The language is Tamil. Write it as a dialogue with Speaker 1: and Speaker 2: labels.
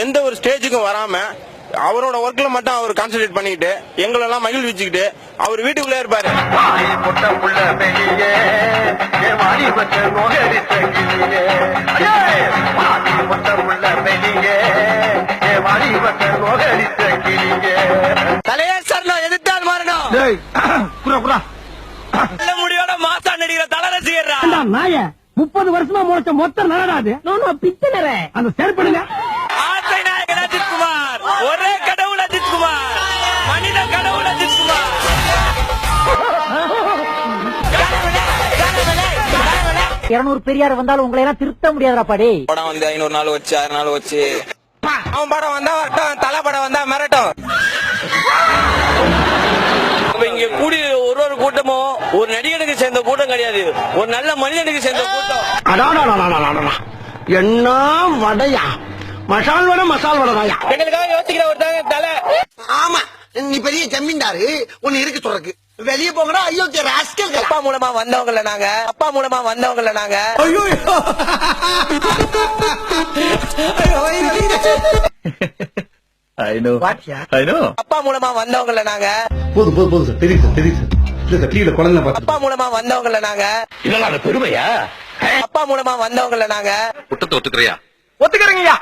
Speaker 1: எந்த ஒரு ஸ்டேஜுக்கும் வராம அவரோட ஒர்க்ல மட்டும் அவர் கான்சென்ட்ரேட் பண்ணிக்கிட்டு எங்களெல்லாம் மகிழ்விச்சுக்கிட்டு அவர் வீட்டுக்குள்ளே இருப்பாரு. தலையே சரணம், எதிர்த்தால் மாறணும். முடியோட மாசா நடிக்கிற தல ரசிகர்ரா.
Speaker 2: 30 வருஷமா முளைச்ச மொத்த நலராது பித்தனரே அந்த செயற்படுங்க.
Speaker 1: ஆசை நாயகன் அஜித் குமார், ஒரே கடவுள் அஜித் குமார், மனித கடவுள் அஜித் குமார்.
Speaker 2: 200 பெரியார் வந்தாலும் உங்களை எல்லாம் திருத்த முடியாதுடா பாடி.
Speaker 1: படம் வந்து 500 நாள் வச்சு 6 நாள் வச்சு அவன் படம் வந்தா வரட்டும், தலை படம் வந்தா மிரட்டும். இங்க கூடிய ஒரு கூட்டமும் ஒரு நடிகனுக்கு சேர்ந்த கூட்டம் கிடையாது, ஒரு நல்ல மனிதனுக்கு சேர்ந்த கூட்டம்.
Speaker 2: என்ன வடையா மசால் வடை மசால் வடையா
Speaker 1: எங்களுக்காக யோசிக்கிற ஒருத்தாங்க தலை.
Speaker 3: ஆமா, நீ பெரிய ஜமீன்தாரு ஒன்னு இருக்கு சொல்றக்கு. வெளியே போங்கடா. ஐயோ ராஸ்கல்.
Speaker 1: அப்பா மூலமா வந்தவங்கல நாங்க, அப்பா மூலமா வந்தவங்கல நாங்க.
Speaker 4: I know. I know.
Speaker 1: அப்பா மூலமா வந்தவங்கல நாங்க.
Speaker 4: போதும் சார், தெரியுது சார், தெரியுது சார். இல்ல சார், டிவில குழந்தை பார்த்து.
Speaker 1: அப்பா மூலமா வந்தவங்கல நாங்க.
Speaker 4: இதெல்லாம் பெருமையா?
Speaker 1: அப்பா மூலமா வந்தவங்கல நாங்க.
Speaker 4: குற்றத்தை ஒத்துக்கறியா?
Speaker 1: ஒத்துக்கிறீங்கய்யா.